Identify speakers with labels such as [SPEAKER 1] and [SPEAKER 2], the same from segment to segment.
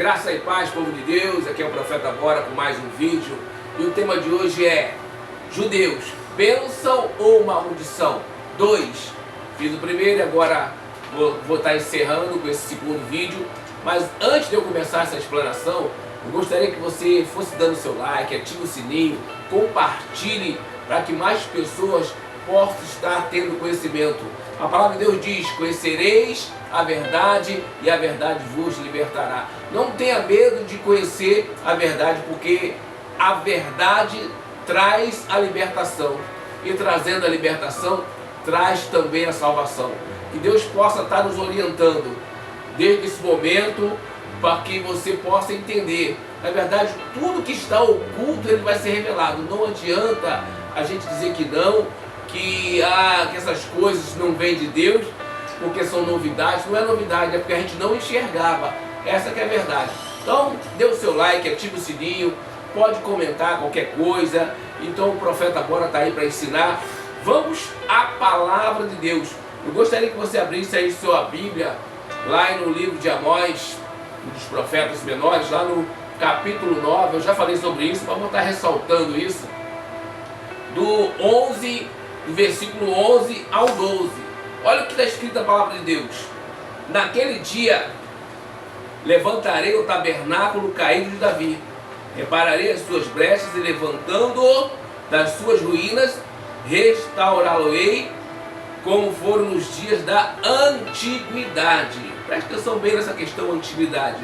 [SPEAKER 1] Graça e paz, povo de Deus, aqui é o Profeta Bora com mais um vídeo. E o tema de hoje é Judeus, bênção ou maldição? 2. Fiz o primeiro e agora vou estar encerrando com esse segundo vídeo. Mas antes de eu começar essa explanação, eu gostaria que você fosse dando seu like, ative o sininho, compartilhe para que mais pessoas possam estar tendo conhecimento. A palavra de Deus diz: conhecereis a verdade e a verdade vos libertará. Não tenha medo de conhecer a verdade, porque a verdade traz a libertação, e trazendo a libertação traz também a salvação. Que Deus possa estar nos orientando desde esse momento para que você possa entender. Na verdade, tudo que está oculto ele vai ser revelado. Não adianta a gente dizer que não, que essas coisas não vêm de Deus, porque são novidades. Não é novidade, é porque a gente não enxergava. Essa que é a verdade. Então, dê o seu like, ative o sininho, pode comentar qualquer coisa. Então o Profeta Bora está aí para ensinar. Vamos à palavra de Deus. Eu gostaria que você abrisse aí sua Bíblia, lá no livro de Amós, um dos profetas menores, lá no capítulo 9, eu já falei sobre isso, mas vou estar ressaltando isso, do versículo 11 ao 12. Olha o que está escrito na palavra de Deus. Naquele dia levantarei o tabernáculo caído de Davi, repararei as suas brechas e, levantando-o das suas ruínas, restaurá-lo-ei como foram nos dias da antiguidade. Preste atenção bem nessa questão antiguidade.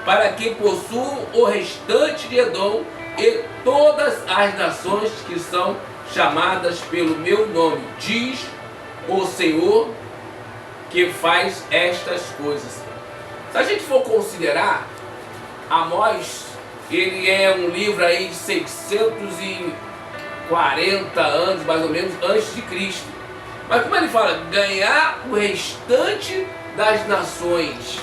[SPEAKER 1] Para que possuam o restante de Edom e todas as nações que são chamadas pelo meu nome, diz o Senhor que faz estas coisas. Se a gente for considerar, Amós, ele é um livro aí de 640 anos, mais ou menos, antes de Cristo. Mas como ele fala, ganhar o restante das nações,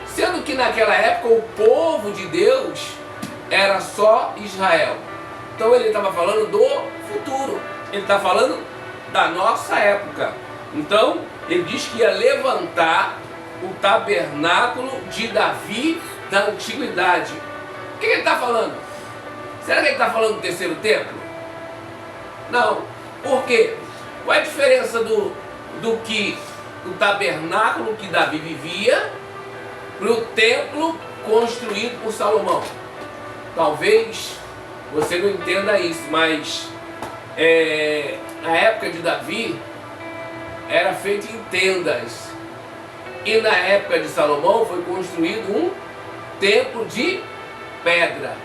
[SPEAKER 1] sendo que naquela época o povo de Deus era só Israel. Então ele estava falando do futuro, ele está falando da nossa época. Então ele diz que ia levantar o tabernáculo de Davi da antiguidade. O que ele está falando? Será que ele está falando do terceiro templo? Não. Por quê? Qual é a diferença do tabernáculo que Davi vivia para o templo construído por Salomão? Talvez você não entenda isso, mas na época de Davi era feito em tendas, e na época de Salomão foi construído um templo de pedra.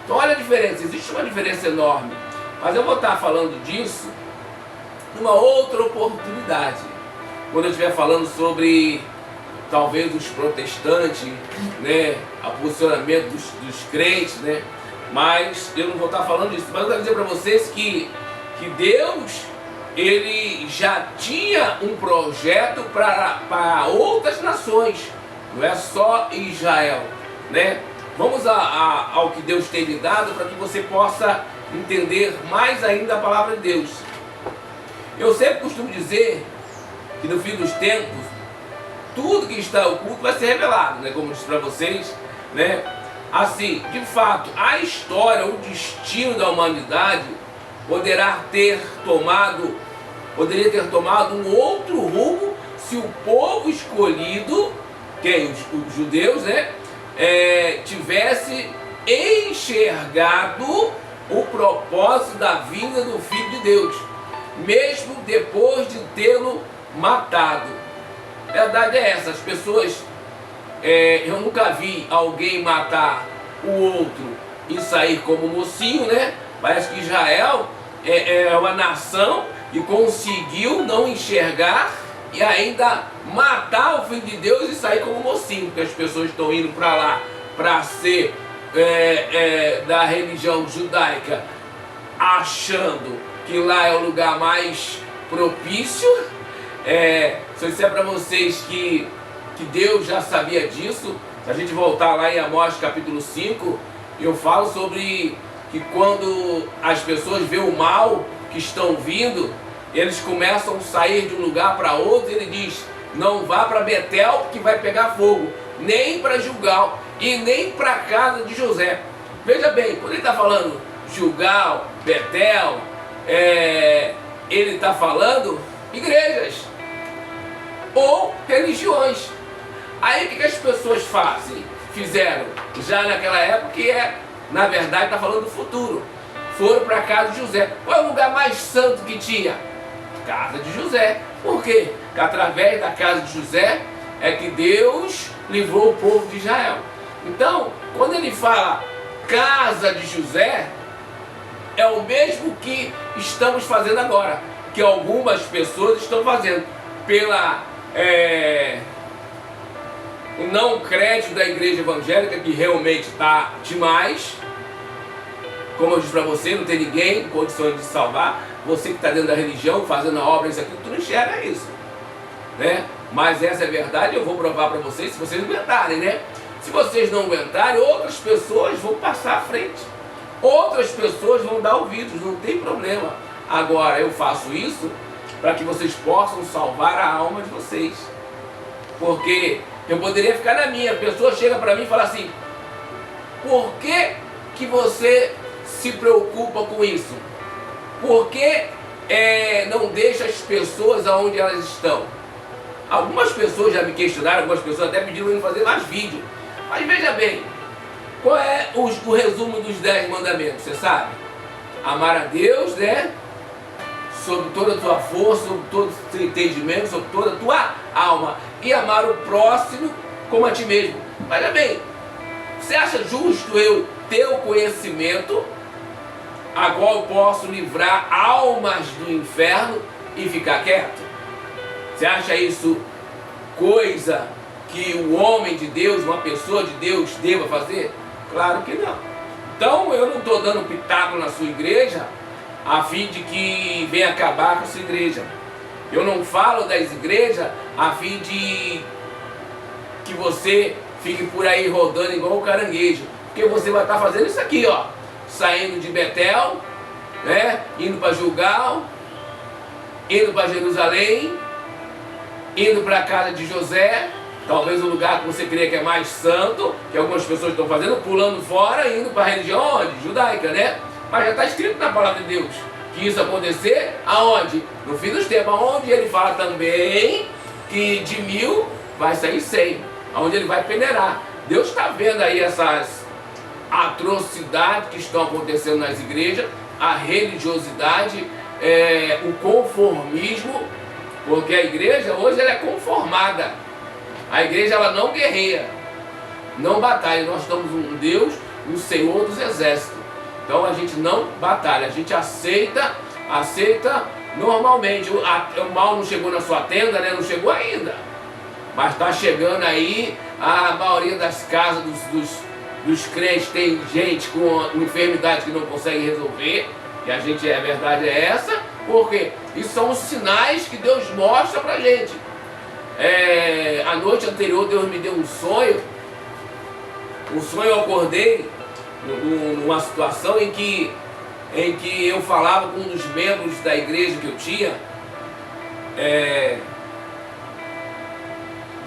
[SPEAKER 1] Então olha a diferença, existe uma diferença enorme, mas eu vou estar falando disso numa outra oportunidade, quando eu estiver falando sobre talvez os protestantes, né, o posicionamento dos crentes, né, mas eu não vou estar falando disso. Mas eu quero dizer para vocês que Deus, ele já tinha um projeto para outras nações, não é só Israel, né? Vamos ao que Deus tem lhe dado para que você possa entender mais ainda a palavra de Deus. Eu sempre costumo dizer que no fim dos tempos, tudo que está oculto vai ser revelado, né? Como eu disse para vocês, né? Assim, de fato, a história, o destino da humanidade poderia ter tomado um outro rumo se o povo escolhido, quem? Os judeus, né? Tivesse enxergado o propósito da vinda do Filho de Deus, mesmo depois de tê-lo matado. A verdade é essa, as pessoas, eu nunca vi alguém matar o outro e sair como mocinho, né? Parece que Israel é uma nação que conseguiu não enxergar e ainda matar o Filho de Deus e sair como mocinho, porque as pessoas estão indo para lá para ser da religião judaica, achando que lá é o lugar mais propício. Se eu disser para vocês que Deus já sabia disso, se a gente voltar lá em Amós capítulo 5, eu falo sobre que quando as pessoas veem o mal que estão vindo, eles começam a sair de um lugar para outro. Ele diz: não vá para Betel porque vai pegar fogo, nem para Gilgal. e nem para a casa de José. Veja bem, quando ele está falando Gilgal, Betel, ele está falando igrejas ou religiões. Aí o que as pessoas fizeram já naquela época, que na verdade está falando do futuro. Foram para a casa de José. Qual é o lugar mais santo que tinha? Casa de José. Por quê? Porque através da casa de José é que Deus livrou o povo de Israel. Então, quando ele fala casa de José, é o mesmo que estamos fazendo agora, que algumas pessoas estão fazendo pela o não crédito da igreja evangélica, que realmente está demais. Como eu disse para você, não tem ninguém em condições de salvar. Você que está dentro da religião, fazendo a obra, isso aqui, tu não enxerga isso, né? Mas essa é a verdade, eu vou provar para vocês, se vocês aguentarem, né? Se vocês não aguentarem, outras pessoas vão passar à frente. Outras pessoas vão dar ouvidos, não tem problema. Agora, eu faço isso para que vocês possam salvar a alma de vocês. Porque eu poderia ficar na minha. A pessoa chega para mim e fala assim: por que você se preocupa com isso? Por que não deixa as pessoas aonde elas estão? Algumas pessoas já me questionaram, algumas pessoas até pediram para fazer mais vídeo. Mas veja bem, qual é o resumo dos 10 mandamentos? Você sabe? Amar a Deus, né? Sobre toda a tua força, sobre todo o teu entendimento, sobre toda a tua alma. E amar o próximo como a ti mesmo. Veja bem, você acha justo eu ter o conhecimento a qual eu posso livrar almas do inferno e ficar quieto? Você acha isso coisa que o homem de Deus, uma pessoa de Deus, deva fazer? Claro que não. Então eu não estou dando pitaco na sua igreja a fim de que venha acabar com a sua igreja. Eu não falo das igrejas a fim de que você fique por aí rodando igual o caranguejo. Porque você vai estar fazendo isso aqui, ó. Saindo de Betel, né? Indo para Gilgal, indo para Jerusalém, indo para a casa de José, talvez o lugar que você crê que é mais santo, que algumas pessoas estão fazendo, pulando fora, indo para a religião onde? Judaica, né? Mas já está escrito na palavra de Deus que isso acontecer aonde? No fim dos tempos, onde ele fala também que de 1000 vai sair 100, onde ele vai peneirar. Deus está vendo aí essas atrocidades que estão acontecendo nas igrejas, a religiosidade, o conformismo, porque a igreja hoje ela é conformada. A igreja ela não guerreia, não batalha. Nós estamos um Deus, um Senhor dos exércitos. Então a gente não batalha, a gente aceita normalmente. O mal não chegou na sua tenda, né? Não chegou ainda. Mas está chegando aí. A maioria das casas dos crentes tem gente com enfermidade que não consegue resolver. E a verdade é essa. Porque isso são os sinais que Deus mostra pra gente. A noite anterior Deus me deu um sonho. Eu acordei numa situação em que eu falava com um dos membros da igreja que eu tinha,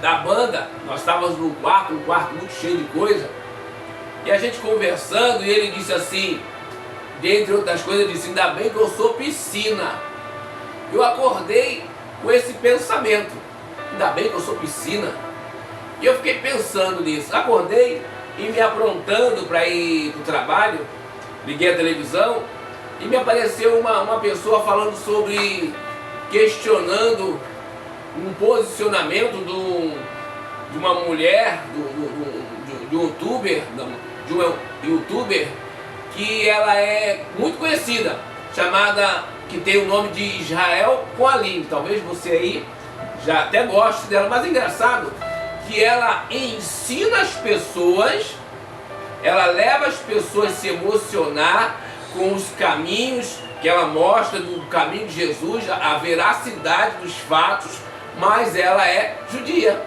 [SPEAKER 1] da banda. Nós estávamos num quarto muito cheio de coisa, e a gente conversando, e ele disse assim, dentre outras coisas, ele disse: ainda bem que eu sou piscina. Eu acordei com esse pensamento, ainda bem que eu sou piscina. E eu fiquei pensando nisso, acordei e me aprontando para ir para o trabalho, liguei a televisão e me apareceu uma pessoa falando sobre, questionando um posicionamento de uma mulher, de um youtuber, que ela é muito conhecida, que tem o nome de Israel Coalim. Talvez você aí já até goste dela, mas é engraçado que ela ensina as pessoas, ela leva as pessoas a se emocionar com os caminhos que ela mostra do caminho de Jesus, a veracidade dos fatos, mas ela é judia.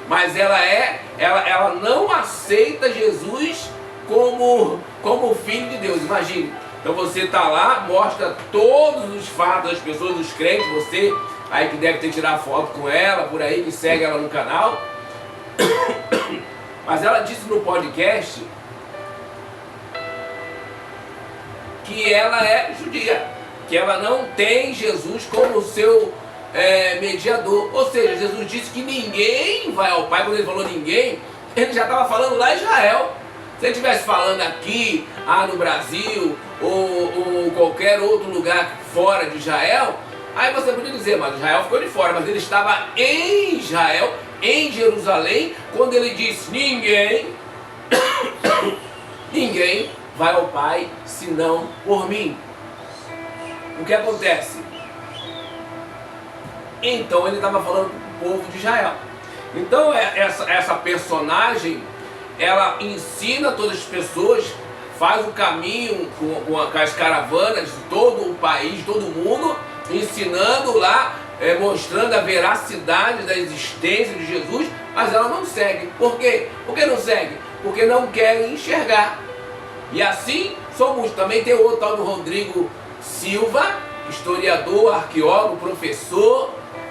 [SPEAKER 1] Mas ela não aceita Jesus como filho de Deus. Imagine. Então você está lá, mostra todos os fatos das pessoas, dos crentes, você aí que deve ter tirado foto com ela, por aí, que segue ela no canal. Mas ela disse no podcast que ela é judia, que ela não tem Jesus como seu mediador. Ou seja, Jesus disse que ninguém vai ao Pai. Quando ele falou ninguém, ele já estava falando lá em Israel. Se ele estivesse falando aqui, no Brasil, ou qualquer outro lugar fora de Israel, aí você podia dizer, mas Israel ficou de fora. Mas ele estava em Israel, em Jerusalém, quando ele disse, ninguém vai ao Pai senão por mim. O que acontece? Então ele estava falando com o povo de Israel. Então essa personagem, ela ensina todas as pessoas, faz o caminho com as caravanas de todo o país, de todo o mundo, ensinando lá, mostrando a veracidade da existência de Jesus, mas ela não segue. Por quê? Por que não segue? Porque não querem enxergar. E assim somos. Também tem outro tal do Rodrigo Silva, historiador, arqueólogo, professor,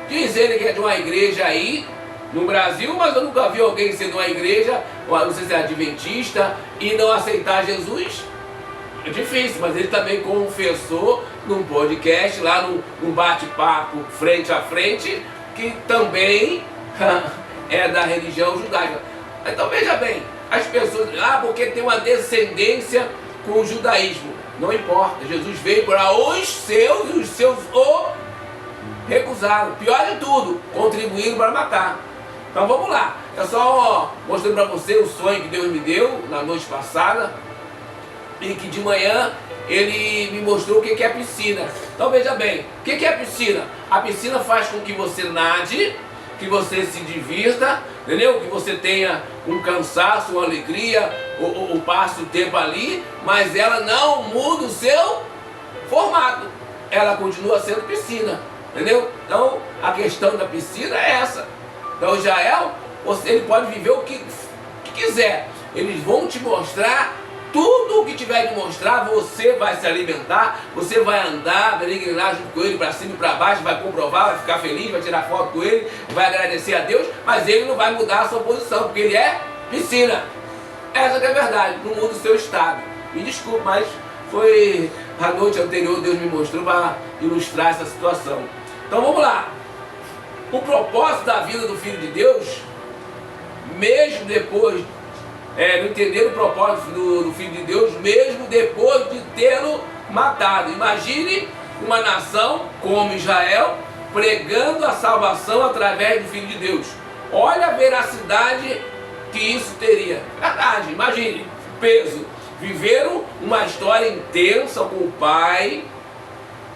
[SPEAKER 1] diz ele que é de uma igreja aí no Brasil, mas eu nunca vi alguém ser de uma igreja, não sei se é adventista, e não aceitar Jesus. É difícil, mas ele também confessou num podcast, lá num bate-papo frente a frente, que também é da religião judaica. Então veja bem, as pessoas, porque tem uma descendência com o judaísmo. Não importa, Jesus veio para os seus e os seus o recusaram. Pior de tudo, contribuíram para matar. Então vamos lá, eu só mostrando para você o sonho que Deus me deu na noite passada, e que de manhã ele me mostrou o que é piscina. Então veja bem, o que é piscina? A piscina faz com que você nade, que você se divirta, entendeu? Que você tenha um cansaço, uma alegria, ou passe o tempo ali, mas ela não muda o seu formato. Ela continua sendo piscina, entendeu? Então a questão da piscina é essa. Então Israel, ele pode viver o que quiser. Eles vão te mostrar tudo o que tiver de mostrar. Você vai se alimentar, você vai andar, peregrinar junto com ele para cima e para baixo, vai comprovar, vai ficar feliz, vai tirar foto com ele, vai agradecer a Deus, mas ele não vai mudar a sua posição, porque ele é piscina. Essa que é a verdade, não muda o seu estado. Me desculpe, mas foi a noite anterior Deus me mostrou para ilustrar essa situação. Então vamos lá. O propósito da vida do Filho de Deus, mesmo depois, não entender o propósito do Filho de Deus, mesmo depois de tê-lo matado. Imagine uma nação como Israel, pregando a salvação através do Filho de Deus. Olha a veracidade que isso teria. Verdade, imagine, peso. Viveram uma história intensa com o Pai,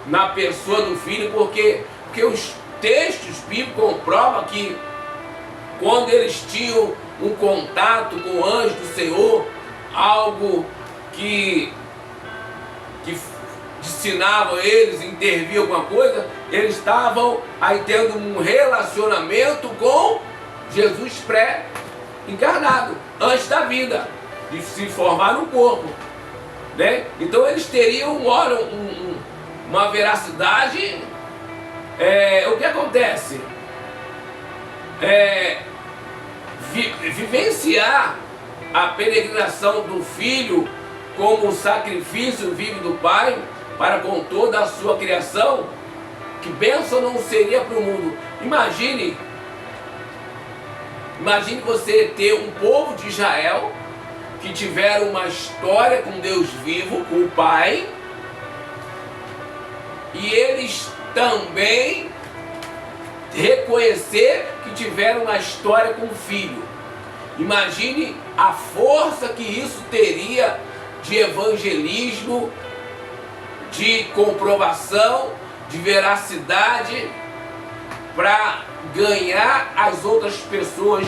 [SPEAKER 1] na pessoa do Filho, porque os textos bíblicos comprovam que quando eles tinham um contato com o anjo do Senhor, algo que ensinava eles, intervia alguma coisa, eles estavam aí tendo um relacionamento com Jesus pré-encarnado, antes da vida, de se formar no corpo, né? Então eles teriam uma veracidade. O que acontece? Vivenciar a peregrinação do Filho como um sacrifício vivo do Pai para com toda a sua criação, que bênção não seria para o mundo. Imagine você ter um povo de Israel que tiveram uma história com Deus vivo, com o Pai, e eles também reconhecer que tiveram uma história com o Filho. Imagine a força que isso teria de evangelismo, de comprovação, de veracidade, para ganhar as outras pessoas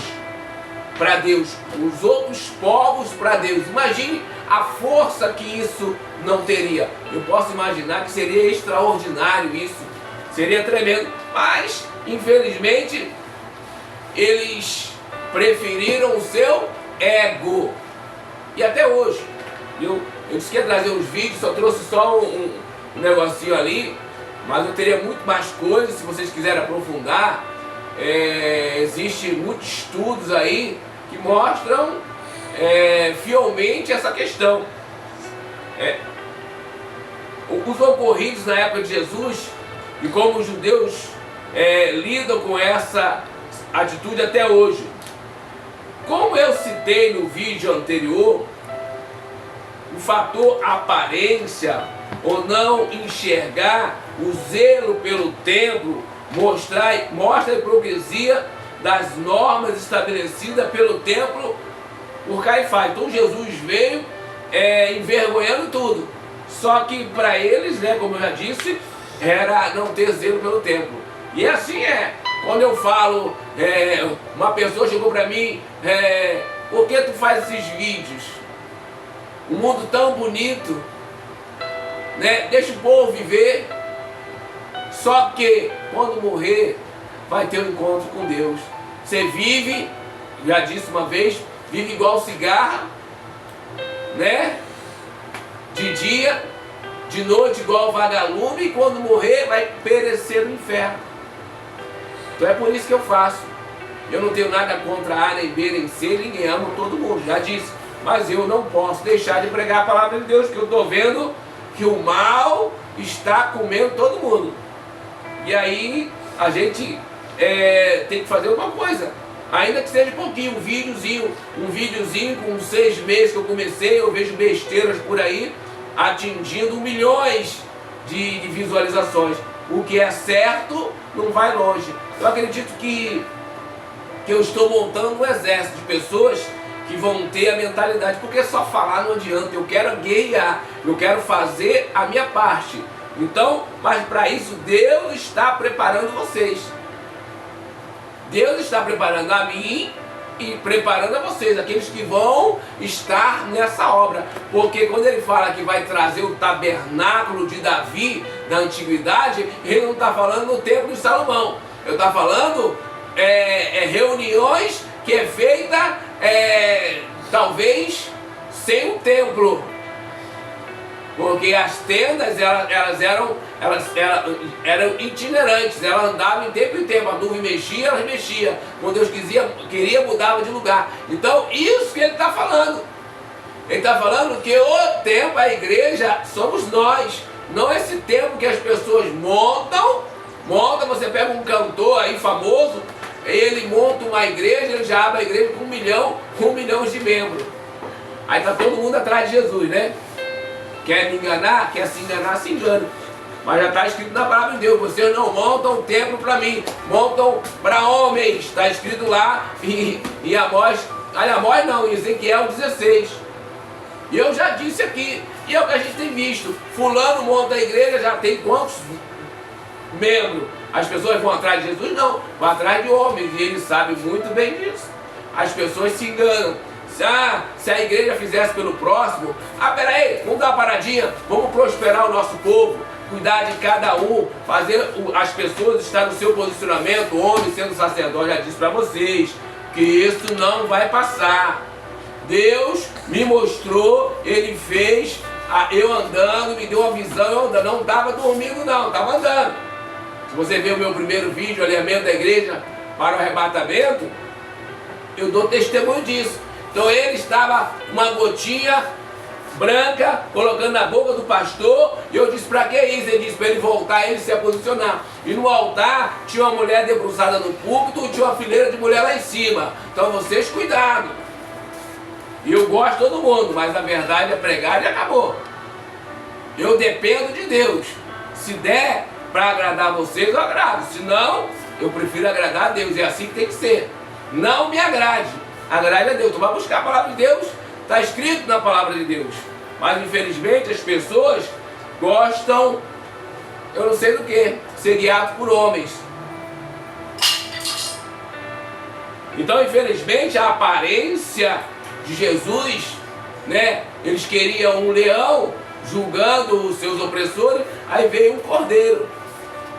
[SPEAKER 1] para Deus, os outros povos para Deus. Imagine a força que isso não teria. Eu posso imaginar que seria extraordinário isso, seria tremendo, mas infelizmente eles preferiram o seu ego. E até hoje, eu disse que ia trazer uns vídeos, só trouxe só um negocinho ali, mas eu teria muito mais coisas se vocês quiserem aprofundar. Existem muitos estudos aí que mostram fielmente essa questão. Os ocorridos na época de Jesus e como os judeus lidam com essa atitude até hoje. Como eu citei no vídeo anterior, o fator aparência ou não enxergar, o zelo pelo templo, mostra a hipocrisia das normas estabelecidas pelo templo por Caifás. Então Jesus veio envergonhando tudo. Só que para eles, né, como eu já disse, era não ter zelo pelo templo. E assim quando eu falo, uma pessoa chegou para mim, por que tu faz esses vídeos? Um mundo tão bonito, né? Deixa o povo viver. Só que quando morrer, vai ter um encontro com Deus. Você vive, já disse uma vez, vive igual cigarra, né? De dia, de noite igual vagalume, e quando morrer vai perecer no inferno. Então é por isso que eu faço. Eu não tenho nada contra A, nem B, nem C, ninguém ama todo mundo, já disse. Mas eu não posso deixar de pregar a palavra de Deus, que eu estou vendo que o mal está comendo todo mundo. E aí a gente tem que fazer uma coisa, ainda que seja pouquinho, um videozinho com 6 meses que eu comecei, eu vejo besteiras por aí, atingindo milhões de visualizações. O que é certo não vai longe. Eu acredito que eu estou montando um exército de pessoas que vão ter a mentalidade, porque só falar não adianta. Eu quero guerrear, eu quero fazer a minha parte. Então, mas para isso Deus está preparando vocês. Deus está preparando a mim e preparando a vocês, aqueles que vão estar nessa obra. Porque quando ele fala que vai trazer o tabernáculo de Davi da antiguidade, ele não está falando no templo de Salomão. Eu estou falando reuniões que é feita talvez sem um templo. Porque as tendas elas eram itinerantes, elas andavam em tempo em tempo, a nuvem mexia, elas mexiam. Quando Deus queria mudava de lugar. Então isso que ele está falando. Ele está falando que o templo, a igreja, somos nós. Não esse templo que as pessoas montam, você pega um cantor aí famoso, ele monta uma igreja, ele já abre a igreja com 1 milhão de membros. Aí está todo mundo atrás de Jesus, né? Quer me enganar? Quer se enganar, se engana. Mas já está escrito na palavra de Deus: vocês não montam templo para mim, montam para homens. Está escrito lá em Amós não, em Ezequiel 16. E eu já disse aqui, e é o que a gente tem visto. Fulano monta a igreja, já tem quantos membros? As pessoas vão atrás de Jesus? Não, vão atrás de homens, e ele sabe muito bem disso. As pessoas se enganam. Se a igreja fizesse pelo próximo, peraí, vamos dar uma paradinha, vamos prosperar o nosso povo, cuidar de cada um, fazer as pessoas estar no seu posicionamento, o homem sendo sacerdote. Já disse para vocês que isso não vai passar. Deus me mostrou, ele fez, eu andando, me deu uma visão, eu andando, não estava dormindo não, estava andando. Se você ver o meu primeiro vídeo, alinhamento da igreja para o arrebatamento, eu dou testemunho disso. Então ele estava uma gotinha branca colocando na boca do pastor, e eu disse: para que isso? Ele disse para ele voltar, ele se posicionar. E no altar tinha uma mulher debruçada no púlpito, tinha uma fileira de mulher lá em cima. Então vocês cuidado. E eu gosto de todo mundo, mas a verdade é pregar e acabou. Eu dependo de Deus. Se der para agradar vocês, eu agrado. Se não, eu prefiro agradar a Deus. É assim que tem que ser. Não me agrade, agrade a Deus. Tu vai buscar a palavra de Deus, está escrito na palavra de Deus. Mas infelizmente as pessoas gostam, eu não sei do que, ser guiados por homens. Então infelizmente a aparência de Jesus, né? Eles queriam um leão julgando os seus opressores, aí veio um cordeiro.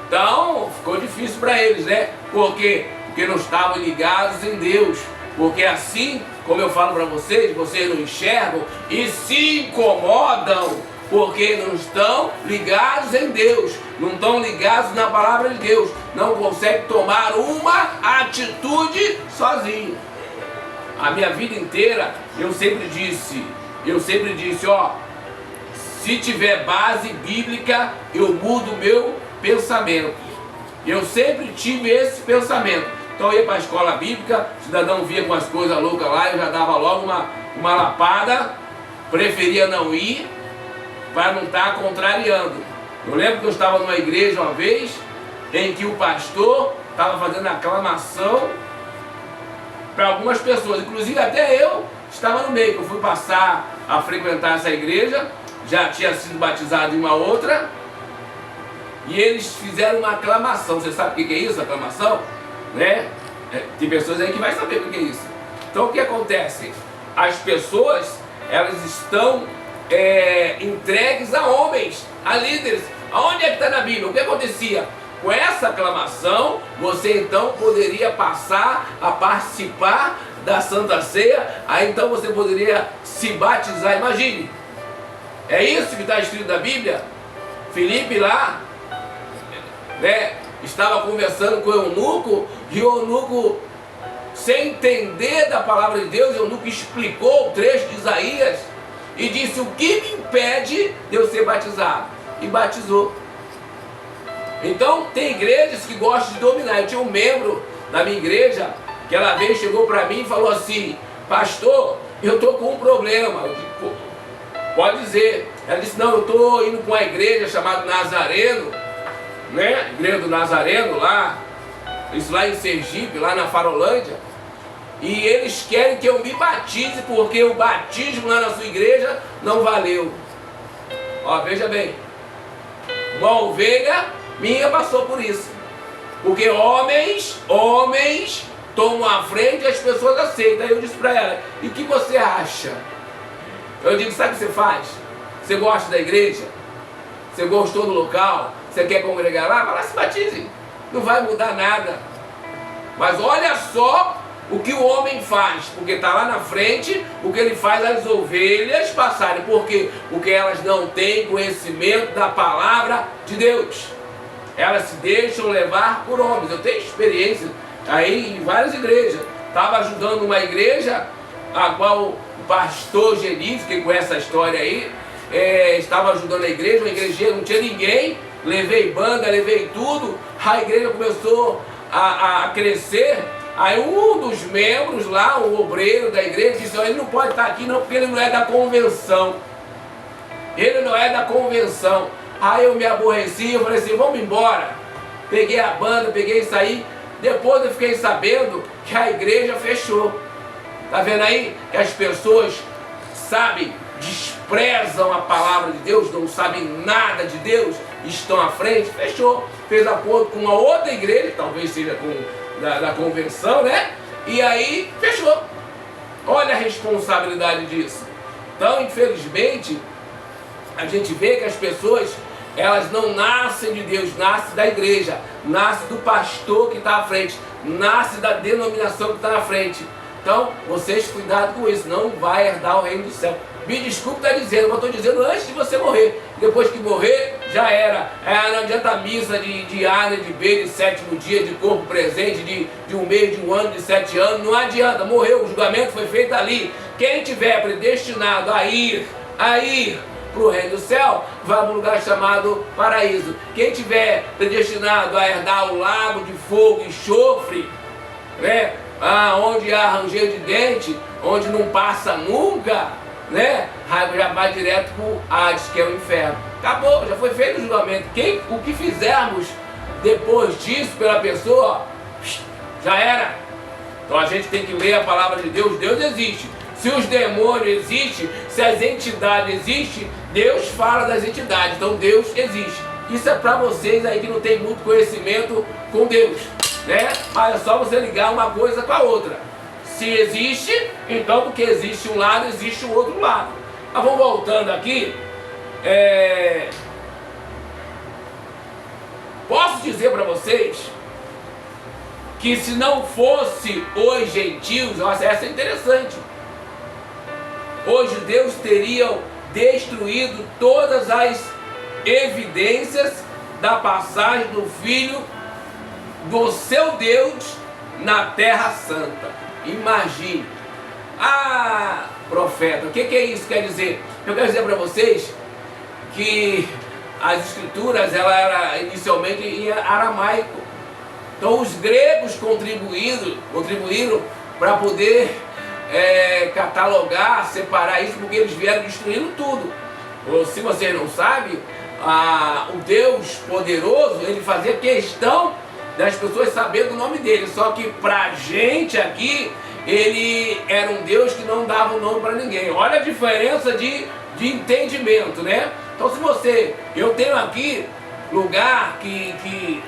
[SPEAKER 1] Então ficou difícil para eles, né? Por quê? Porque não estavam ligados em Deus. Porque assim, como eu falo para vocês não enxergam e se incomodam, porque não estão ligados em Deus, não estão ligados na palavra de Deus, não conseguem tomar uma atitude sozinho. A minha vida inteira eu sempre disse, ó, se tiver base bíblica, eu mudo o meu pensamento. Eu sempre tive esse pensamento. Então eu ia para a escola bíblica, o cidadão via com as coisas loucas lá, eu já dava logo uma lapada, preferia não ir, para não estar contrariando. Eu lembro que eu estava numa igreja uma vez, em que o pastor estava fazendo aclamação para algumas pessoas, inclusive até eu estava no meio, que eu fui passar a frequentar essa igreja, já tinha sido batizado em uma outra, e eles fizeram uma aclamação. Você sabe o que é isso, aclamação? Né? Tem pessoas aí que vai saber o que é isso. Então o que acontece? As pessoas, elas estão entregues a homens, a líderes. Aonde é que está na Bíblia? O que acontecia? Com essa aclamação, você então poderia passar a participar da Santa Ceia, aí então você poderia se batizar. Imagine, é isso que está escrito na Bíblia. Filipe lá, né, estava conversando com o eunuco, e o eunuco, sem entender da palavra de Deus, o eunuco explicou o trecho de Isaías e disse: o que me impede de eu ser batizado? E batizou. Então tem igrejas que gostam de dominar. Eu tinha um membro da minha igreja que ela veio, chegou para mim e falou assim: pastor, eu estou com um problema. Eu disse: pode dizer. Ela disse: não, eu estou indo para uma igreja chamada Nazareno, né? Igreja do Nazareno lá, isso lá em Sergipe, lá na Farolândia, e eles querem que eu me batize, porque o batismo lá na sua igreja não valeu. Ó, veja bem, uma ovelha minha passou por isso, porque homens tomam a frente e as pessoas aceitam. Aí eu disse para ela: e o que você acha? Eu digo: sabe o que você faz? Você gosta da igreja? Você gostou do local? Você quer congregar lá? Vai lá, se batize. Não vai mudar nada. Mas olha só o que o homem faz, porque está lá na frente, o que ele faz as ovelhas passarem. Por quê? Porque elas não têm conhecimento da palavra de Deus. Elas se deixam levar por homens. Eu tenho experiência aí em várias igrejas. Estava ajudando uma igreja, a qual o pastor Genívio, quem conhece essa história aí, estava ajudando a igreja, uma igrejinha, não tinha ninguém, levei banda, levei tudo, a igreja começou a crescer. Aí um dos membros lá, o obreiro da igreja, disse: ele não pode estar aqui não, porque ele não é da convenção. Ele não é da convenção. Aí eu me aborreci, eu falei assim: vamos embora. Peguei a banda, peguei isso aí. Depois eu fiquei sabendo que a igreja fechou. Tá vendo aí? Que as pessoas, sabem, desprezam a palavra de Deus, não sabem nada de Deus, estão à frente. Fechou. Fez acordo com uma outra igreja, talvez seja da convenção, né? E aí fechou. Olha a responsabilidade disso. Então, infelizmente, a gente vê que as pessoas, elas não nascem de Deus, nascem da igreja, nascem do pastor que está à frente, nascem da denominação que está na frente. Então, vocês cuidado com isso, não vai herdar o reino do céu. Me desculpe estar dizendo, mas estou dizendo antes de você morrer. Depois que morrer, já era. Não adianta a missa de A, de B, de 7º dia, de corpo presente, de 1 mês, de 1 ano, de 7 anos. Não adianta, morreu, o julgamento foi feito ali. Quem tiver predestinado a ir para o reino do céu, vai para um lugar chamado paraíso. Quem tiver predestinado a herdar o lago de fogo e enxofre, né? Onde há ranger de dente, onde não passa nunca, né? Já vai direto para o Hades, que é o inferno. Acabou, já foi feito o julgamento. O que fizermos depois disso pela pessoa, já era. Então a gente tem que ler a palavra de Deus. Deus existe. Se os demônios existem, se as entidades existem, Deus fala das entidades. Então Deus existe. Isso é para vocês aí que não tem muito conhecimento com Deus, né? Mas é só você ligar uma coisa com a outra. Se existe, então porque existe um lado, existe o outro lado. Mas vamos voltando aqui. Posso dizer para vocês que se não fosse os gentios, essa é interessante, os judeus teriam destruído todas as evidências da passagem do Filho do seu Deus na Terra Santa. Imagine, Ah, profeta, o que é isso? Quer dizer, eu quero dizer para vocês que as escrituras, ela era inicialmente em aramaico. Então os gregos contribuíram para poder catalogar, separar isso, porque eles vieram destruindo tudo. Ou, se você não sabe, o Deus poderoso, ele fazia questão das pessoas saberem o nome dele. Só que pra gente aqui, ele era um Deus que não dava o nome para ninguém. Olha a diferença de entendimento, né? Então eu tenho aqui lugar que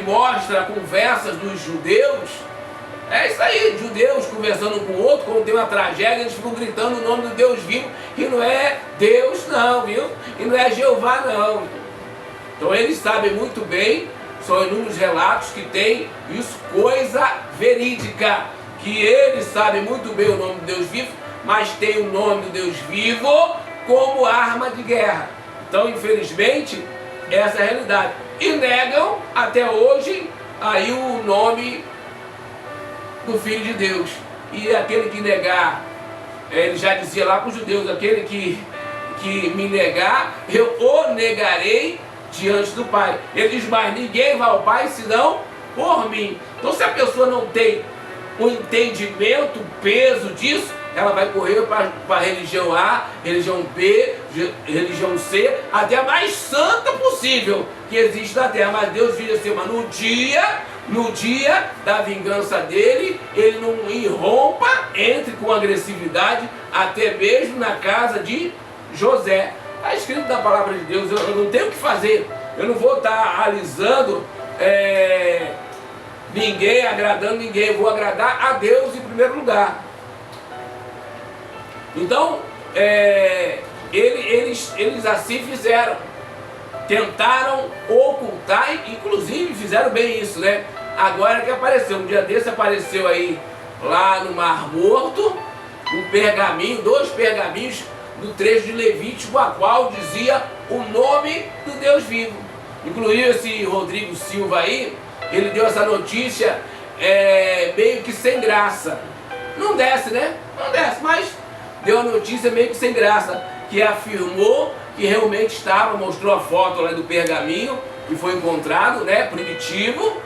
[SPEAKER 1] mostra conversas dos judeus. É isso aí, judeus conversando um com o outro, quando tem uma tragédia, eles ficam gritando o nome do Deus vivo, que não é Deus não, viu? E não é Jeová não. Então eles sabem muito bem, são inúmeros relatos que tem isso, coisa verídica, que eles sabem muito bem o nome do Deus vivo, mas tem o nome do Deus vivo como arma de guerra. Então, infelizmente, essa é a realidade. E negam até hoje aí o nome do Filho de Deus. E aquele que negar, ele já dizia lá para os judeus, aquele que me negar, eu o negarei diante do Pai. Ele diz, mas ninguém vai ao Pai senão por mim. Então, se a pessoa não tem o entendimento, o peso disso, ela vai correr para a religião A, religião B, religião C, até a mais santa possível que existe na terra. Mas Deus diz assim, mas no dia da vingança dele, ele não irrompa, entre com agressividade, até mesmo na casa de José. Está escrito na palavra de Deus, eu não tenho o que fazer, eu não vou estar alisando ninguém, agradando ninguém, eu vou agradar a Deus em primeiro lugar. Então, eles assim fizeram, tentaram ocultar, inclusive fizeram bem isso, né? Agora que apareceu, um dia desse apareceu aí, lá no Mar Morto, um pergaminho, 2 pergaminhos do trecho de Levítico, a qual dizia o nome do Deus vivo. Inclusive esse Rodrigo Silva aí, ele deu essa notícia meio que sem graça. Não desce, né? Não desce, mas deu a notícia meio que sem graça, que afirmou que realmente estava, mostrou a foto lá do pergaminho que foi encontrado, né, primitivo,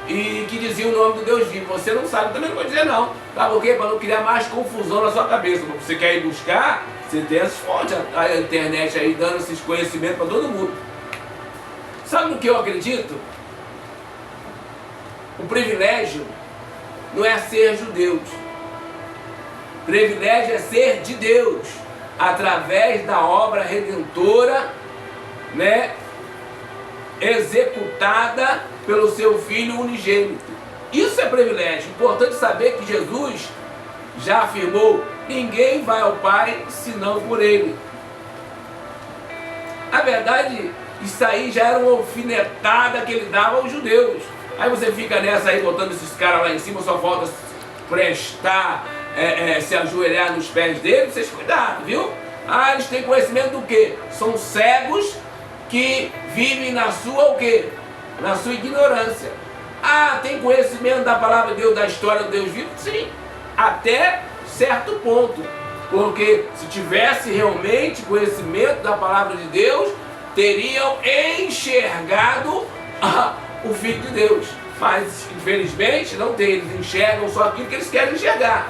[SPEAKER 1] e que dizia o nome do Deus vivo. Você não sabe, também não vou dizer não, tá? Por quê? Para não criar mais confusão na sua cabeça. Você quer ir buscar, você tem as fontes, a internet aí dando esses conhecimentos para todo mundo. Sabe no que eu acredito? O privilégio não é ser judeus. Privilégio é ser de Deus, através da obra redentora, né, executada pelo seu Filho unigênito. Isso é privilégio. Importante saber que Jesus já afirmou, ninguém vai ao Pai senão por Ele. Na verdade, isso aí já era uma alfinetada que ele dava aos judeus. Aí você fica nessa aí, botando esses caras lá em cima, só falta prestar, se ajoelhar nos pés dele. Vocês cuidado, viu? Eles têm conhecimento do quê? São cegos que vivem na sua o quê? Na sua ignorância. Tem conhecimento da palavra de Deus, da história do Deus vivo? Sim, até certo ponto. Porque se tivesse realmente conhecimento da palavra de Deus, teriam enxergado o Filho de Deus. Mas infelizmente não tem, eles enxergam só aquilo que eles querem enxergar.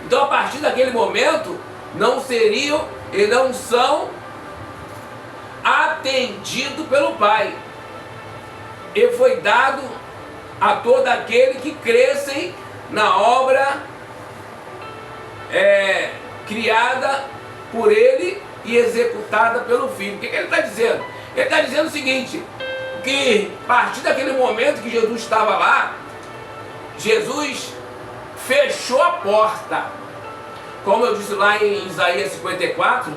[SPEAKER 1] Então, a partir daquele momento, não seriam e não são atendidos pelo Pai. E foi dado a todo aquele que crescem na obra criada por Ele e executada pelo Filho. O que ele está dizendo? Ele está dizendo o seguinte, que a partir daquele momento que Jesus estava lá, Jesus fechou a porta. Como eu disse lá em Isaías 54,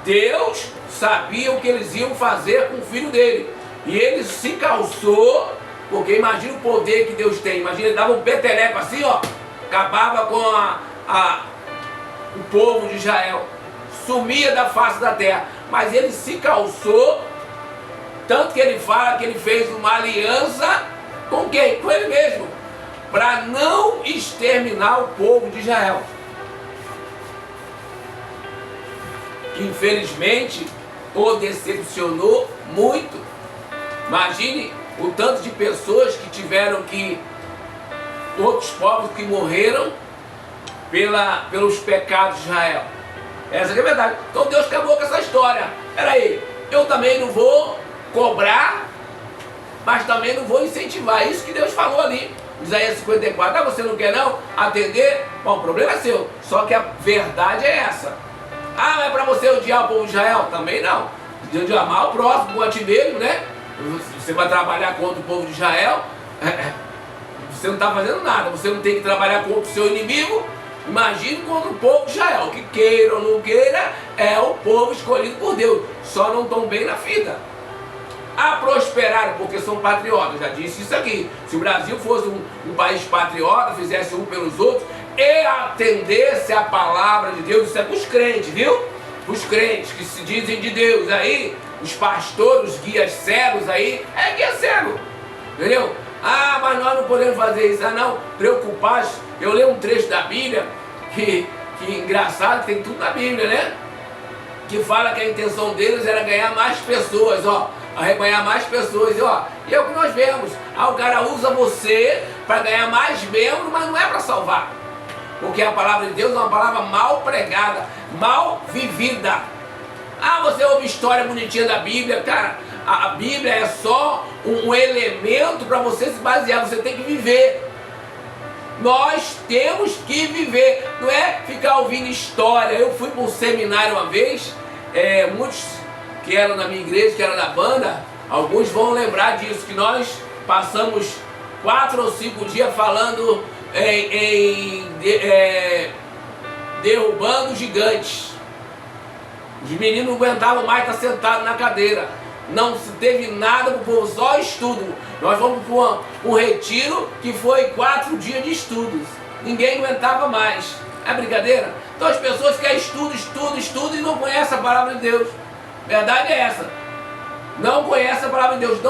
[SPEAKER 1] Deus sabia o que eles iam fazer com o Filho dele. E ele se calçou, porque imagina o poder que Deus tem. Imagina, ele dava um peteleco assim, ó, acabava com o povo de Israel. Sumia da face da terra. Mas ele se calçou, tanto que ele fala que ele fez uma aliança com quem? Com ele mesmo. para não exterminar o povo de Israel. Infelizmente, o decepcionou muito. Imagine o tanto de pessoas que tiveram que, outros povos que morreram pelos pecados de Israel. Essa que é a verdade. Então Deus acabou com essa história. Peraí, eu também não vou cobrar, mas também não vou incentivar. Isso que Deus falou ali, Isaías 54. Ah, você não quer não atender? Bom, o problema é seu. Só que a verdade é essa. Ah, é para você odiar o povo de Israel? Também não. De amar o próximo, a ti mesmo, né? Você vai trabalhar contra o povo de Israel, você não está fazendo nada. Você não tem que trabalhar contra o seu inimigo. Imagine contra o povo de Israel, que queira ou não queira, é o povo escolhido por Deus. Só não estão bem na vida. A prosperar, porque são patriotas. Já disse isso aqui. Se o Brasil fosse um país patriota, fizesse um pelos outros e atendesse a palavra de Deus, isso é para os crentes, viu? Os crentes que se dizem de Deus aí, os pastores, os guias cegos aí, é guia cego, entendeu? Ah, mas nós não podemos fazer isso. Ah, não, preocupados. Eu leio um trecho da Bíblia, que engraçado, tem tudo na Bíblia, né? Que fala que a intenção deles era ganhar mais pessoas, ó. Arrebanhar mais pessoas, ó. E é o que nós vemos. Ah, o cara usa você para ganhar mais membros, mas não é para salvar. Porque a palavra de Deus é uma palavra mal pregada, mal vivida. Ah, você ouve história bonitinha da Bíblia, cara. A Bíblia é só um elemento para você se basear. Você tem que viver. Nós temos que viver. Não é ficar ouvindo história. Eu fui para um seminário uma vez. Muitos que eram na minha igreja, que eram na banda, alguns vão lembrar disso, que nós passamos 4 ou 5 dias falando derrubando gigantes. Os meninos não aguentavam mais estar sentados na cadeira. Não se teve nada para o povo, só estudo. Nós vamos para um retiro que foi 4 dias de estudos. Ninguém aguentava mais. É brincadeira? Então as pessoas querem estudo e não conhecem a palavra de Deus. Verdade é essa. Não conhecem a palavra de Deus,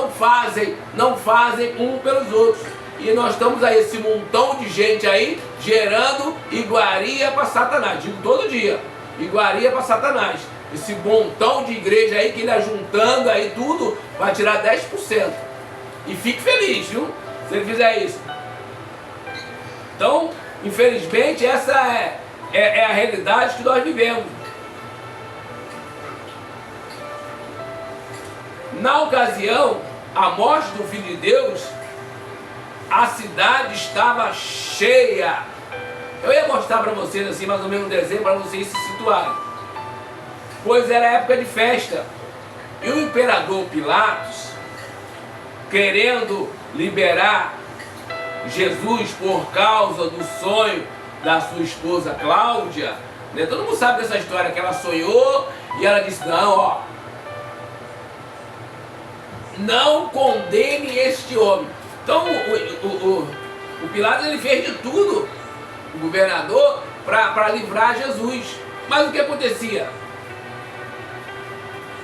[SPEAKER 1] não fazem um pelos outros. E nós estamos aí, esse montão de gente aí, gerando iguaria para Satanás. Digo todo dia, iguaria para Satanás. Esse montão de igreja aí que ele é juntando aí tudo, vai tirar 10%. E fique feliz, viu? Se ele fizer isso. Então, infelizmente, essa é a realidade que nós vivemos. Na ocasião, a morte do Filho de Deus, a cidade estava cheia. Eu ia mostrar para vocês assim, mais ou menos um desenho, para vocês se situarem. Pois era época de festa. E o imperador Pilatos, querendo liberar Jesus por causa do sonho da sua esposa Cláudia, né? Todo mundo sabe dessa história, que ela sonhou e ela disse, não, ó, não condene este homem. Então o Pilatos, ele fez de tudo, o governador, para livrar Jesus. Mas o que acontecia?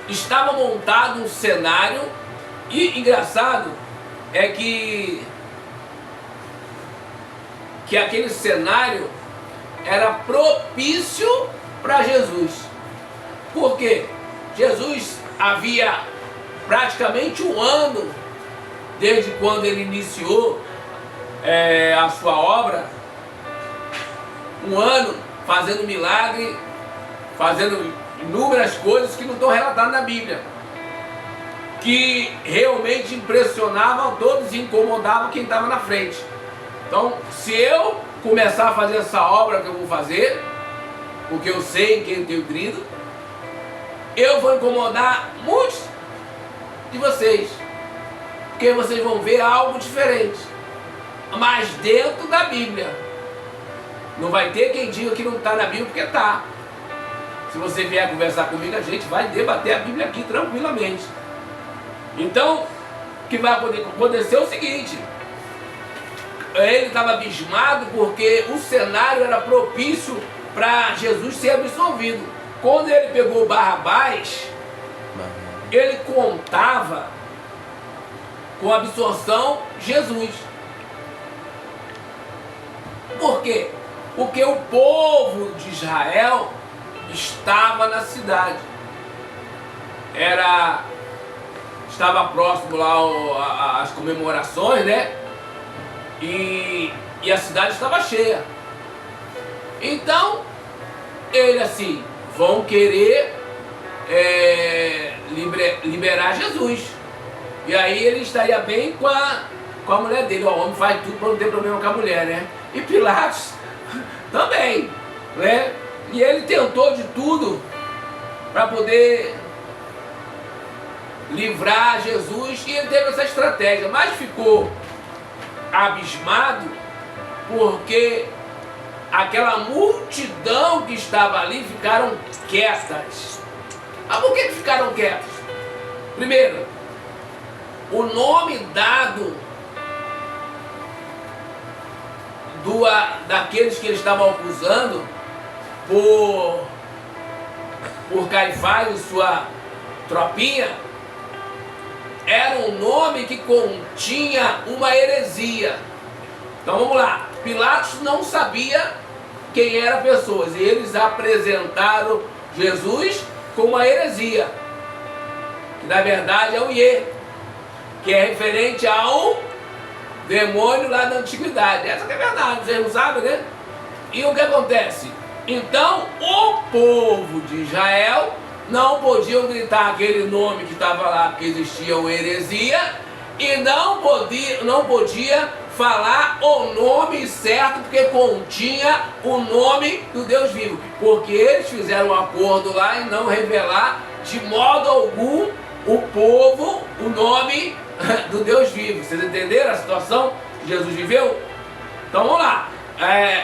[SPEAKER 1] Estava montado um cenário, e engraçado é que aquele cenário era propício para Jesus. Por quê? Jesus havia praticamente 1 ano desde quando ele iniciou a sua obra, 1 ano fazendo milagre, fazendo inúmeras coisas que não estão relatadas na Bíblia, que realmente impressionavam todos e incomodavam quem estava na frente. Então, se eu começar a fazer essa obra que eu vou fazer, porque eu sei em quem eu tenho crido, eu vou incomodar muitos de vocês, porque vocês vão ver algo diferente, mas dentro da Bíblia. Não vai ter quem diga que não está na Bíblia, porque está. Se você vier conversar comigo, a gente vai debater a Bíblia aqui tranquilamente. Então, o que vai acontecer é o seguinte: ele estava abismado porque o cenário era propício para Jesus ser absolvido. Quando ele pegou Barrabás, ele contava com a absorção de Jesus. Por quê? Porque o povo de Israel estava na cidade. Estava próximo lá às comemorações, né? E a cidade estava cheia. Então, ele assim, vão querer liberar Jesus. E aí ele estaria bem com a mulher dele. O homem faz tudo para não ter problema com a mulher, né? E Pilatos também, né? E ele tentou de tudo para poder livrar Jesus, e ele teve essa estratégia, mas ficou abismado porque aquela multidão que estava ali ficaram quietas. Mas por que ficaram quietas? Primeiro, o nome dado daqueles que eles estavam acusando por Caifás e sua tropinha era um nome que continha uma heresia. Então vamos lá, Pilatos não sabia quem eram pessoas, e eles apresentaram Jesus com uma heresia, que na verdade é o Iê, que é referente a um demônio lá da antiguidade. Essa que é verdade, vocês não sabem, né? E o que acontece? Então o povo de Israel não podiam gritar aquele nome que estava lá, porque existia uma heresia, e não podia falar o nome certo, porque continha o nome do Deus vivo, porque eles fizeram um acordo lá em não revelar de modo algum o povo o nome do Deus vivo. Vocês entenderam a situação que Jesus viveu? Então vamos lá.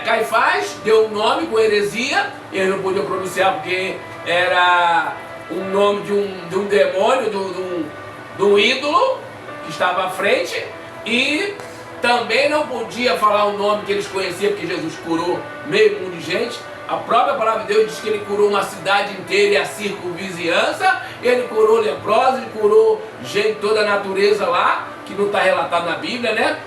[SPEAKER 1] Caifás deu um nome com heresia, ele não podia pronunciar porque era um nome de um demônio, de um ídolo que estava à frente, e também não podia falar o nome que eles conheciam, porque Jesus curou meio mundo de gente. A própria palavra de Deus diz que ele curou uma cidade inteira e a circunvizinhança, ele curou leprosos, ele curou gente, toda a natureza lá, que não está relatado na Bíblia, né?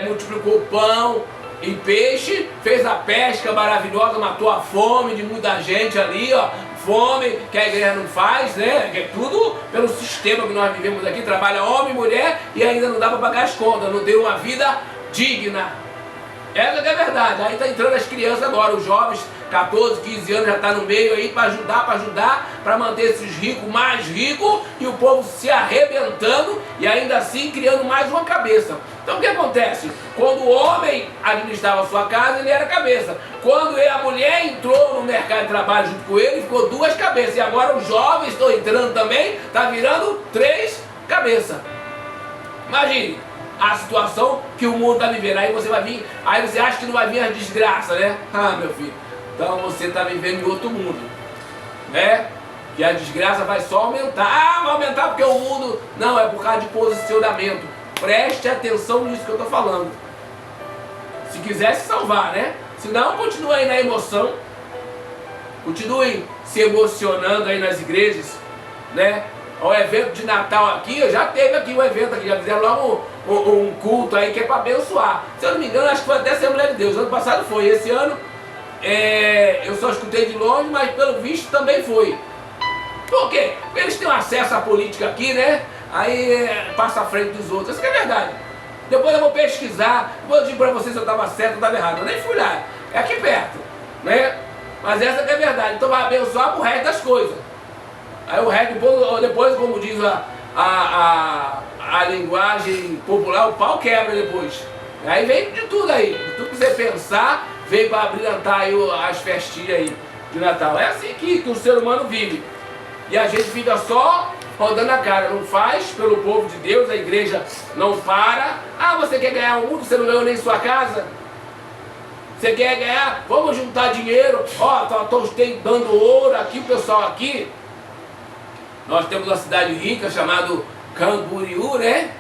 [SPEAKER 1] Multiplicou pão e peixe, fez a pesca maravilhosa, matou a fome de muita gente ali, ó, fome que a igreja não faz, né? Que é tudo pelo sistema que nós vivemos aqui, trabalha homem e mulher e ainda não dá para pagar as contas, não deu uma vida digna. Essa que é a verdade. Aí está entrando as crianças agora, os jovens, 14, 15 anos, já está no meio aí para ajudar, para manter esses ricos mais ricos, e o povo se arrebentando e ainda assim criando mais uma cabeça. Então o que acontece? Quando o homem administrava a sua casa, ele era cabeça. Quando a mulher entrou no mercado de trabalho junto com ele, ficou duas cabeças. E agora os jovens estão entrando também, está virando 3 cabeças. Imagine a situação que o mundo está vivendo. Aí você vai vir, aí você acha que não vai vir a desgraça, né? Ah, meu filho, então você está vivendo em outro mundo, né? Que a desgraça vai só aumentar. Ah, vai aumentar porque o mundo... Não, é por causa de posicionamento. Preste atenção nisso que eu estou falando. Se quiser se salvar, né? Se não, continue aí na emoção. Continue se emocionando aí nas igrejas, né? O evento de Natal aqui, já teve aqui um evento aqui, já fizeram logo um culto aí que é para abençoar. Se eu não me engano, acho que foi até Assembleia de Deus. Ano passado foi, esse ano eu só escutei de longe, mas pelo visto também foi. Por quê? Porque eles têm acesso à política aqui, né? Aí passa à frente dos outros. Isso que é verdade. Depois eu vou pesquisar, vou dizer para vocês se eu estava certo ou estava errado. Eu nem fui lá, é aqui perto, né? Mas essa que é a verdade. Então vai abençoar pro resto das coisas. Aí o resto, depois, como diz a linguagem popular, o pau quebra depois. Aí vem de tudo aí. Tudo que você pensar, vem para brilhantar aí as festinhas aí de Natal. É assim que o ser humano vive. E a gente fica só rodando a cara. Não faz pelo povo de Deus, a igreja não para. Ah, você quer ganhar o mundo, você não ganhou nem sua casa? Você quer ganhar? Vamos juntar dinheiro. Ó, tem dando ouro aqui, o pessoal aqui. Nós temos uma cidade rica chamada Camboriú, né?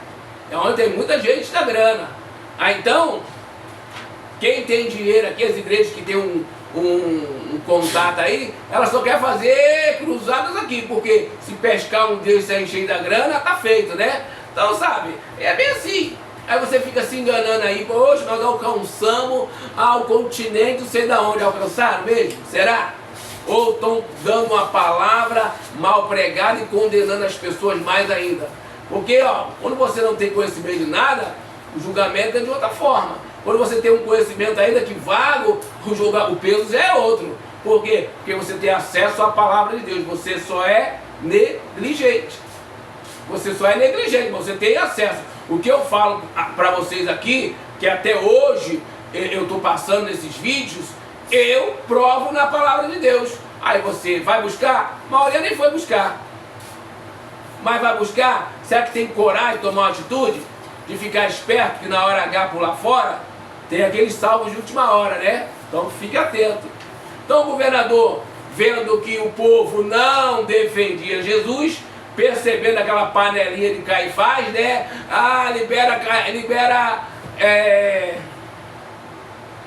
[SPEAKER 1] É onde tem muita gente da grana. Ah, então, quem tem dinheiro aqui, as igrejas que tem um contato aí, elas só querem fazer cruzadas aqui, porque se pescar um Deus e sair cheio da grana, tá feito, né? Então, sabe, é bem assim. Aí você fica se enganando aí, hoje nós alcançamos ao continente, não sei de onde alcançaram mesmo, será? Ou estão dando uma palavra mal pregada e condenando as pessoas mais ainda. Porque, ó, quando você não tem conhecimento de nada, o julgamento é de outra forma. Quando você tem um conhecimento ainda que vago, o peso já é outro. Por quê? Porque você tem acesso à palavra de Deus, você só é negligente. Você só é negligente, você tem acesso. O que eu falo para vocês aqui, que até hoje eu estou passando nesses vídeos, eu provo na palavra de Deus. Aí você vai buscar? A maioria nem foi buscar. Mas vai buscar? Será que tem coragem de tomar uma atitude? De ficar esperto que na hora H pular fora? Tem aqueles salvos de última hora, né? Então fique atento. Então o governador, vendo que o povo não defendia Jesus, percebendo aquela panelinha de Caifás, né? Ah, libera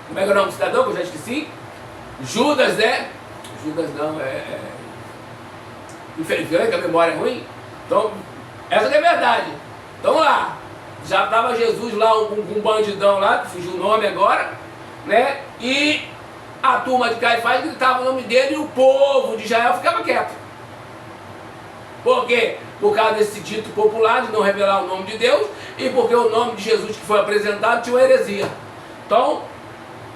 [SPEAKER 1] como é que é o nome do cidadão que eu já esqueci? Judas, né? Judas não, infelizmente que a memória é ruim. Então, essa que é a verdade. Então lá, já estava Jesus lá, um bandidão lá, que fugiu o nome agora, né? E a turma de Caifás gritava o nome dele e o povo de Israel ficava quieto. Por quê? Por causa desse dito popular de não revelar o nome de Deus e porque o nome de Jesus que foi apresentado tinha uma heresia. Então,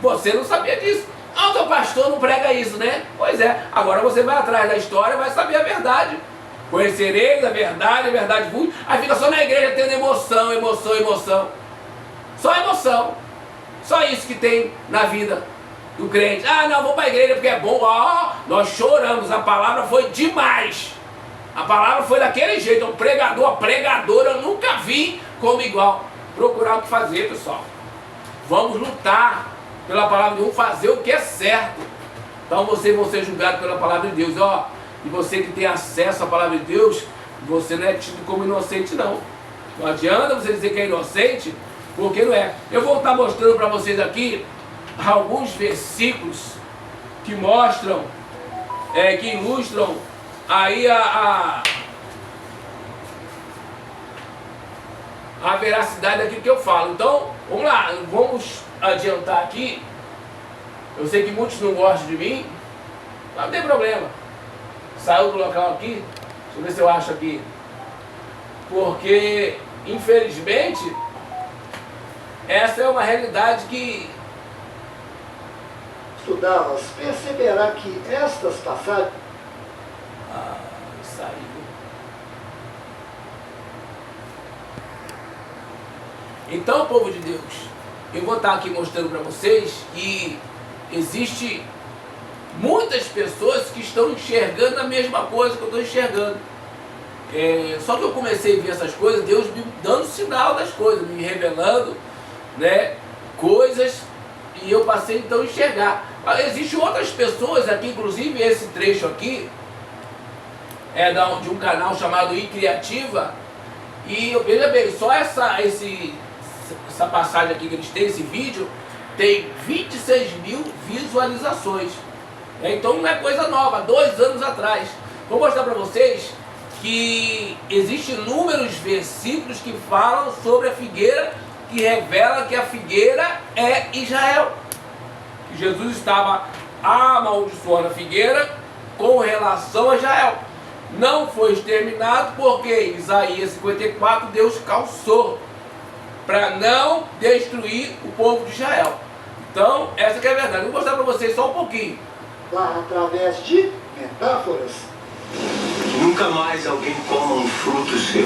[SPEAKER 1] você não sabia disso. Ah, o teu pastor não prega isso, né? Pois é, agora você vai atrás da história e vai saber a verdade. Conhecereis a verdade vos. Aí fica só na igreja tendo emoção. Só emoção. Só isso que tem na vida do crente. Ah, não, vou para a igreja porque é bom. Ó, nós choramos, a palavra foi demais. A palavra foi daquele jeito. Um pregador, a pregadora, eu nunca vi como igual. Procurar o que fazer, pessoal. Vamos lutar pela palavra de Deus, fazer o que é certo. Então vocês vão ser julgados pela palavra de Deus. Ó, e você que tem acesso à palavra de Deus, você não é tido como inocente, não. Não adianta você dizer que é inocente, porque não é. Eu vou estar mostrando para vocês aqui alguns versículos que mostram, que ilustram aí a veracidade daquilo que eu falo. Então, vamos lá, vamos adiantar aqui. Eu sei que muitos não gostam de mim, mas não tem problema. Saiu do local aqui, deixa eu ver se eu acho aqui. Porque, infelizmente, essa é uma realidade que
[SPEAKER 2] estudá-las, perceberá que estas passagens...
[SPEAKER 1] saiu. Então, povo de Deus, eu vou estar aqui mostrando para vocês que existe muitas pessoas que estão enxergando a mesma coisa que eu estou enxergando. Só que eu comecei a ver essas coisas, Deus me dando sinal das coisas, me revelando, né, coisas, e eu passei então a enxergar. Existem outras pessoas aqui, inclusive esse trecho aqui é de um canal chamado iCriativa, e veja bem, só essa passagem aqui que eles têm, esse vídeo, tem 26 mil visualizações. Então não é coisa nova, 2 anos atrás. Vou mostrar para vocês que existem inúmeros versículos que falam sobre a figueira, que revela que a figueira é Israel. Que Jesus estava amaldiçoando a figueira com relação a Israel. Não foi exterminado porque em Isaías 54 Deus calçou para não destruir o povo de Israel. Então, essa que é a verdade. Eu vou mostrar para vocês só um pouquinho.
[SPEAKER 2] Lá através de metáforas.
[SPEAKER 3] Nunca mais alguém coma um fruto seu.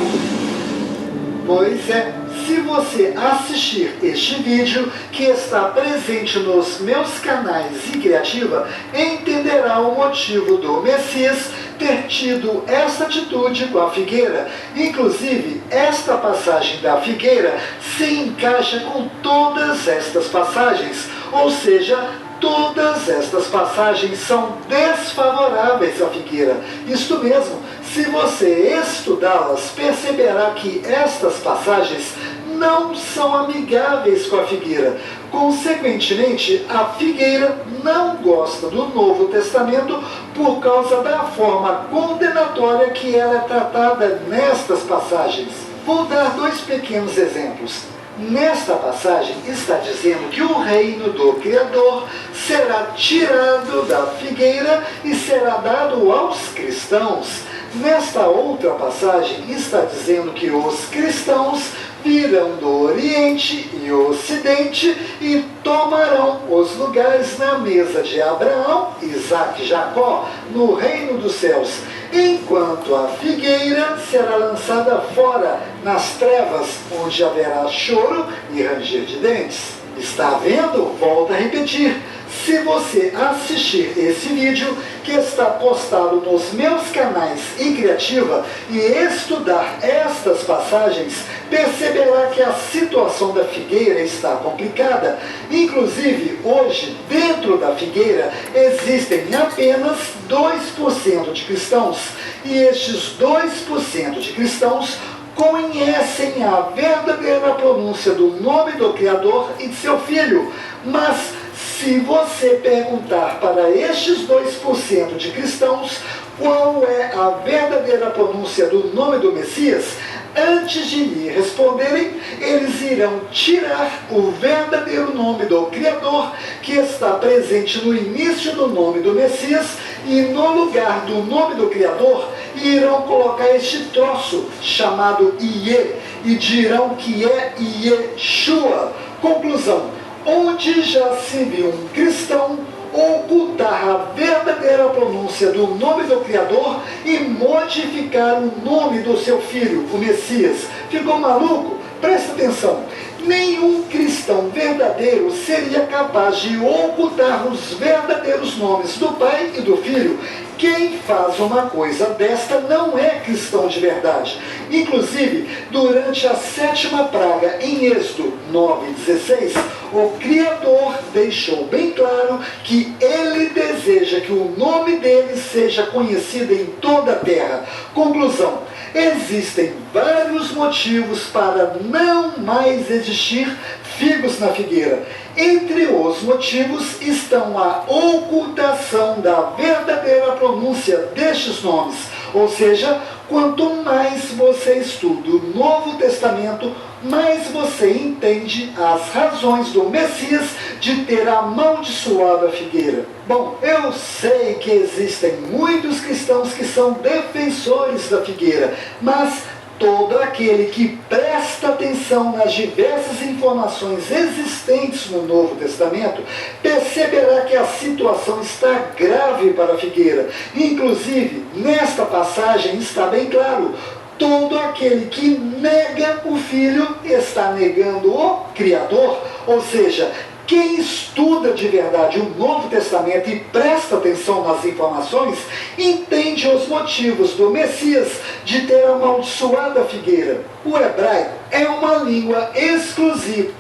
[SPEAKER 2] Pois é, se você assistir este vídeo que está presente nos meus canais iCriativa, entenderá o motivo do Messias ter tido essa atitude com a figueira. Inclusive, esta passagem da figueira se encaixa com todas estas passagens, ou seja, todas estas passagens são desfavoráveis à figueira. Isto mesmo, se você estudá-las, perceberá que estas passagens não são amigáveis com a figueira. Consequentemente, a figueira não gosta do Novo Testamento por causa da forma condenatória que ela é tratada nestas passagens. Vou dar 2 pequenos exemplos. Nesta passagem está dizendo que o reino do Criador será tirado da figueira e será dado aos cristãos. Nesta outra passagem está dizendo que os cristãos virão do Oriente e Ocidente e tomarão os lugares na mesa de Abraão, Isaque e Jacó, no reino dos céus, enquanto a figueira será lançada fora, nas trevas, onde haverá choro e ranger de dentes. Está vendo? Volto a repetir. Se você assistir esse vídeo, que está postado nos meus canais iCriativa, e estudar estas passagens, perceberá que a situação da figueira está complicada. Inclusive, hoje, dentro da figueira, existem apenas 2% de cristãos. E estes 2% de cristãos conhecem a verdadeira pronúncia do nome do Criador e de seu Filho. Mas se você perguntar para estes 2% de cristãos qual é a verdadeira pronúncia do nome do Messias, antes de lhe responderem, eles irão tirar o verdadeiro nome do Criador, que está presente no início do nome do Messias, e no lugar do nome do Criador, irão colocar este troço chamado Iê, e dirão que é Yeshua. Conclusão: onde já se viu um cristão ocultar a verdadeira pronúncia do nome do Criador e modificar o nome do seu filho, o Messias? Ficou maluco? Presta atenção. Nenhum cristão verdadeiro seria capaz de ocultar os verdadeiros nomes do Pai e do Filho. Quem faz uma coisa desta não é cristão de verdade. Inclusive, durante a 7ª praga, em Êxodo 9:16, o Criador deixou bem claro que Ele deseja que o nome dele seja conhecido em toda a terra. Conclusão: existem vários motivos para não mais existir figos na figueira. Entre os motivos estão a ocultação da verdadeira pronúncia destes nomes. Ou seja, quanto mais você estuda o Novo Testamento, mais você entende as razões do Messias de ter amaldiçoado a figueira. Bom, eu sei que existem muitos cristãos que são defensores da figueira, mas todo aquele que presta atenção nas diversas informações existentes no Novo Testamento perceberá que a situação está grave para a figueira. Inclusive, nesta passagem está bem claro: todo aquele que nega o Filho está negando o Criador. Ou seja, quem estuda de verdade o Novo Testamento e presta atenção nas informações, entende os motivos do Messias de ter amaldiçoado a figueira. O hebraico é uma língua exclusiva.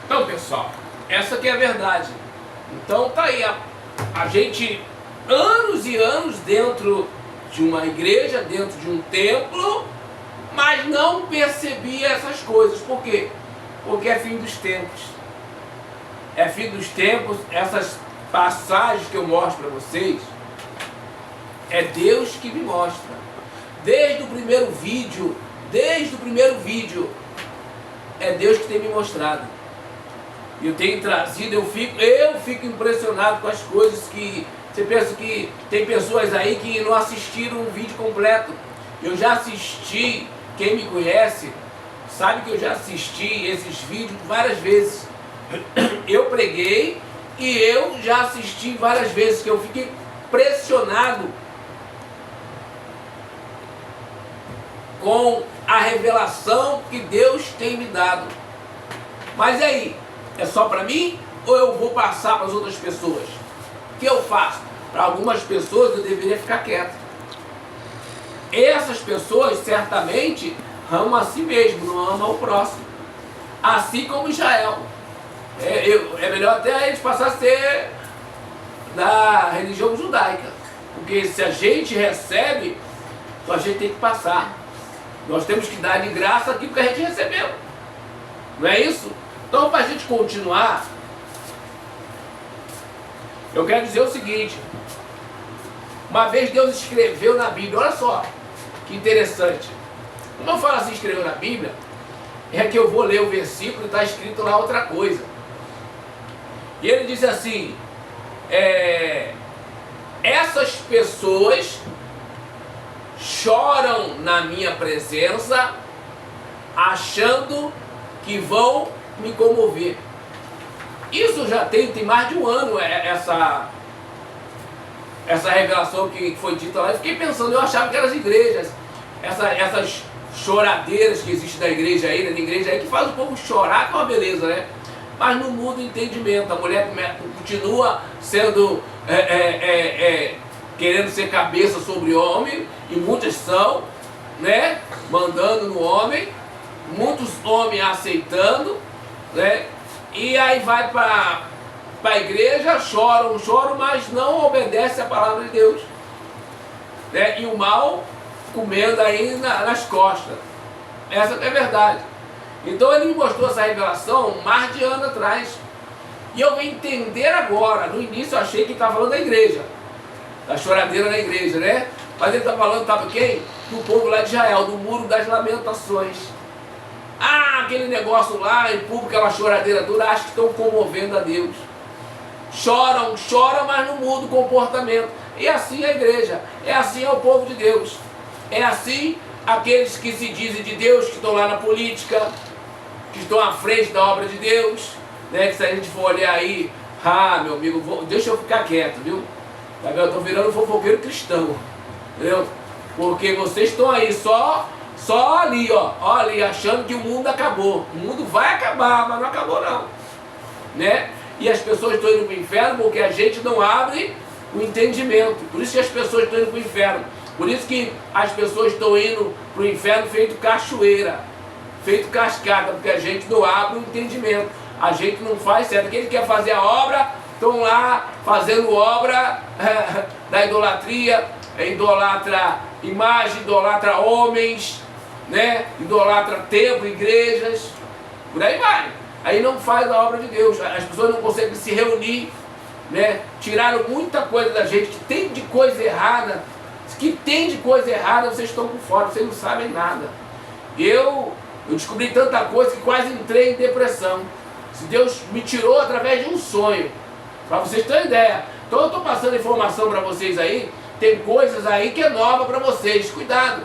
[SPEAKER 1] Então, pessoal, essa que é a verdade. Então tá aí, a gente, anos e anos dentro de uma igreja, dentro de um templo, mas não percebia essas coisas. Por quê? Porque é fim dos tempos. É fim dos tempos. Essas passagens que eu mostro para vocês, é Deus que me mostra. Desde o primeiro vídeo, é Deus que tem me mostrado. Eu tenho trazido, eu fico impressionado com as coisas que você pensa que tem pessoas aí que não assistiram um vídeo completo. Eu já assisti, quem me conhece sabe que eu já assisti esses vídeos várias vezes. Eu preguei e eu já assisti várias vezes, que eu fiquei pressionado com a revelação que Deus tem me dado. Mas aí, é só para mim ou eu vou passar para as outras pessoas? O que eu faço? Para algumas pessoas eu deveria ficar quieto. Essas pessoas certamente amam a si mesmo, não amam o próximo. Assim como Israel. É melhor até a gente passar a ser da religião judaica. Porque se a gente recebe, então a gente tem que passar. Nós temos que dar de graça aquilo que a gente recebeu. Não é isso? Então, para a gente continuar, eu quero dizer o seguinte: uma vez Deus escreveu na Bíblia, olha só que interessante. Quando eu falo assim, escreveu na Bíblia, é que eu vou ler o versículo e está escrito lá outra coisa. E ele diz assim, essas pessoas choram na minha presença, achando que vão me comover. Isso já tem mais de um ano, essa revelação que foi dita lá. Eu fiquei pensando, eu achava que eram as igrejas, essas choradeiras que existem na igreja aí, que faz o povo chorar, que é uma beleza, né? Mas não muda o entendimento. A mulher continua sendo, querendo ser cabeça sobre o homem, e muitas são, né? Mandando no homem, muitos homens aceitando, né? E aí vai para a igreja, choram, mas não obedece a palavra de Deus, né? E o mal comendo aí nas costas. Essa é a verdade. Então ele me mostrou essa revelação mais de ano atrás. E eu vim entender agora. No início eu achei que estava falando da igreja, da choradeira na igreja, né? Mas ele está falando, sabe quem? Do povo lá de Israel, do muro das lamentações. Aquele negócio lá, em público, aquela choradeira dura, acho que estão comovendo a Deus. Choram, mas não muda o comportamento. E assim é a igreja, é assim é o povo de Deus. É assim aqueles que se dizem de Deus, que estão lá na política, que estão à frente da obra de Deus, né? Que se a gente for olhar aí, meu amigo, deixa eu ficar quieto, viu? Eu estou virando fofoqueiro cristão, entendeu? Porque vocês estão aí só ali, ali, achando que o mundo acabou. O mundo vai acabar, mas não acabou não, né? E as pessoas estão indo para o inferno porque a gente não abre o entendimento. Por isso que as pessoas estão indo para o inferno. Por isso que as pessoas estão indo para o inferno feito cachoeira, feito cascata, porque a gente não abre o entendimento. A gente não faz certo. Quem quer fazer a obra, estão lá fazendo obra da idolatria, idolatra imagem, idolatra homens, né? Idolatra templo, igrejas, por aí vai. Aí não faz a obra de Deus. As pessoas não conseguem se reunir, né? Tiraram muita coisa da gente, que tem de coisa errada. Vocês estão por fora, vocês não sabem nada. Eu descobri tanta coisa que quase entrei em depressão. Se Deus me tirou através de um sonho, para vocês terem ideia. Então eu estou passando informação para vocês aí. Tem coisas aí que é nova para vocês. Cuidado.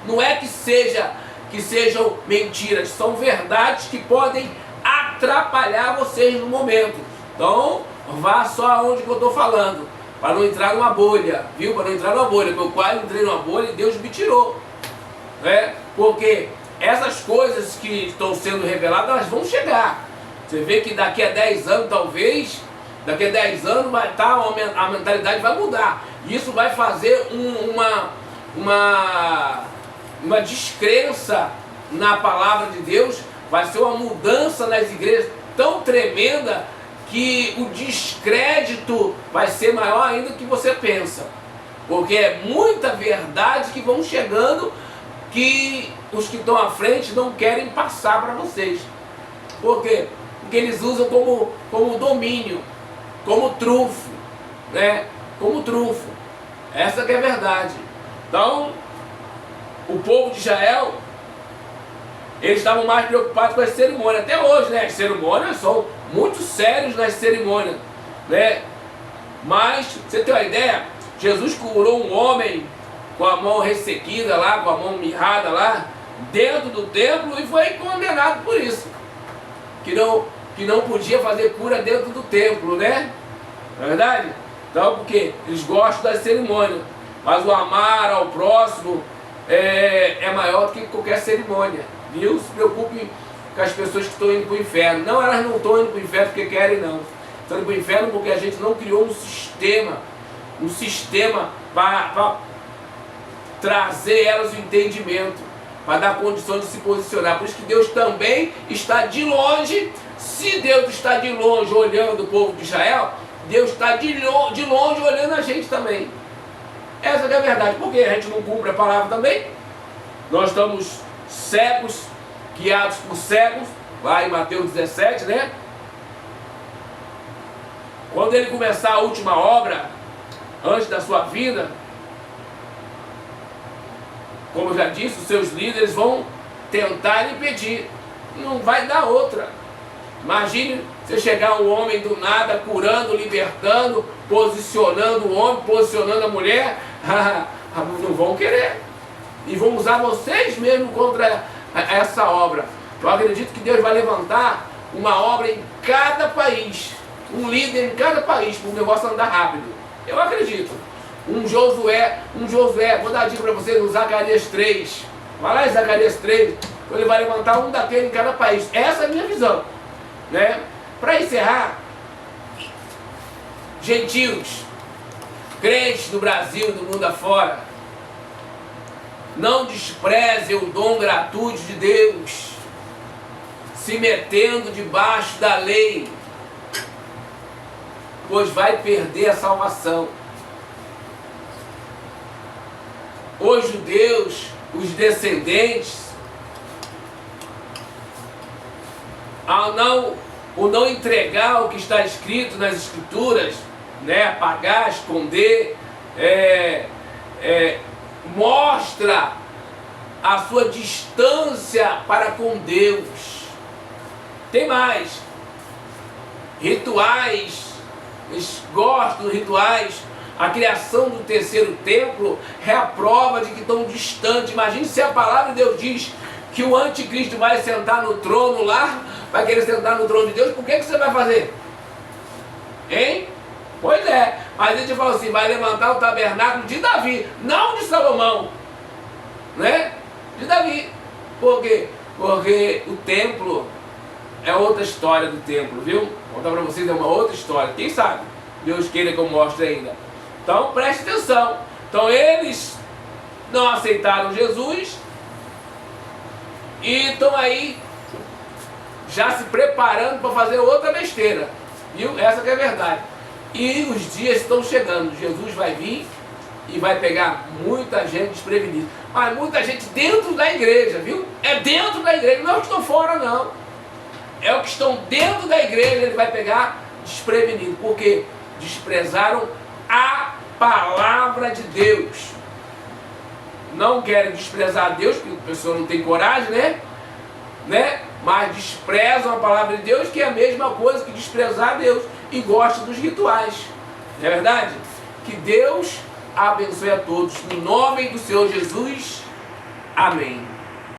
[SPEAKER 1] Não é que sejam mentiras, são verdades que podem atrapalhar vocês no momento. Então vá só aonde que eu estou falando, para não entrar numa bolha, viu? Para não entrar numa bolha, porque eu quase entrei numa bolha e Deus me tirou, né? Porque essas coisas que estão sendo reveladas, elas vão chegar. Você vê que daqui a 10 anos, talvez, daqui a 10 anos vai estar, a mentalidade vai mudar. E isso vai fazer uma descrença na palavra de Deus, vai ser uma mudança nas igrejas tão tremenda que o descrédito vai ser maior ainda do que você pensa. Porque é muita verdade que vão chegando que os que estão à frente não querem passar para vocês. Por quê? Porque eles usam como domínio, como trunfo, né? Como trunfo. Essa que é a verdade. Então, o povo de Israel, eles estavam mais preocupados com as cerimônias. Até hoje, né? As cerimônias são muito sérias nas cerimônias, né? Mas, você tem uma ideia? Jesus curou um homem com a mão ressequida lá, com a mão mirrada lá, dentro do templo, e foi condenado por isso. Que não podia fazer cura dentro do templo, né? Não é verdade? Então, porque eles gostam das cerimônias. Mas o amar ao próximo é maior do que qualquer cerimônia. Viu? Se preocupe com as pessoas que estão indo para o inferno. Não, elas não estão indo para o inferno porque querem, não. Estão indo para o inferno porque a gente não criou um sistema para trazer elas o entendimento, para dar condição de se posicionar. Por isso que Deus também está de longe. Se Deus está de longe olhando o povo de Israel, Deus está de longe olhando a gente também. Essa é a verdade. Porque a gente não cumpre a palavra também. Nós estamos cegos, guiados por cegos, lá em Mateus 17, né? Quando ele começar a última obra, antes da sua vinda, como eu já disse, os seus líderes vão tentar impedir. Não vai dar outra. Imagine você chegar um homem do nada, curando, libertando, posicionando o homem, posicionando a mulher. Não vão querer. E vão usar vocês mesmo contra essa obra. Eu acredito que Deus vai levantar uma obra em cada país, um líder em cada país, para o negócio andar rápido. Eu acredito. Um Josué, vou dar a dica para vocês, no Zacarias 3. Vai lá em Zacarias 3, ele vai levantar um daquele em cada país. Essa é a minha visão. Né? Para encerrar, gentios, crentes do Brasil e do mundo afora, não desprezem o dom gratuito de Deus, se metendo debaixo da lei, pois vai perder a salvação. Os judeus, os descendentes, ao não entregar o que está escrito nas Escrituras, né, apagar, esconder, mostra a sua distância para com Deus. Tem mais, rituais, eles gostam de rituais. A criação do terceiro templo é a prova de que estão distantes. Imagine se a palavra de Deus diz que o anticristo vai sentar no trono lá, vai querer sentar no trono de Deus, por que você vai fazer? Hein? Pois é, mas a gente fala assim, vai levantar o tabernáculo de Davi, não de Salomão, né? De Davi. Por quê? Porque o templo é outra história do templo, viu? Vou contar para vocês, é uma outra história. Quem sabe? Deus queira que eu mostre ainda. Então preste atenção. Então eles não aceitaram Jesus e estão aí já se preparando para fazer outra besteira, viu? Essa que é a verdade. E os dias estão chegando, Jesus vai vir e vai pegar muita gente desprevenida, mas muita gente dentro da igreja, viu? É dentro da igreja, não é os que estão fora não, é os que estão dentro da igreja, ele vai pegar desprevenido, porque desprezaram a palavra de Deus. Não querem desprezar Deus, porque a pessoa não tem coragem, né? Mas desprezam a palavra de Deus, que é a mesma coisa que desprezar Deus, e gostam dos rituais. Não é verdade? Que Deus abençoe a todos. No nome do Senhor Jesus. Amém.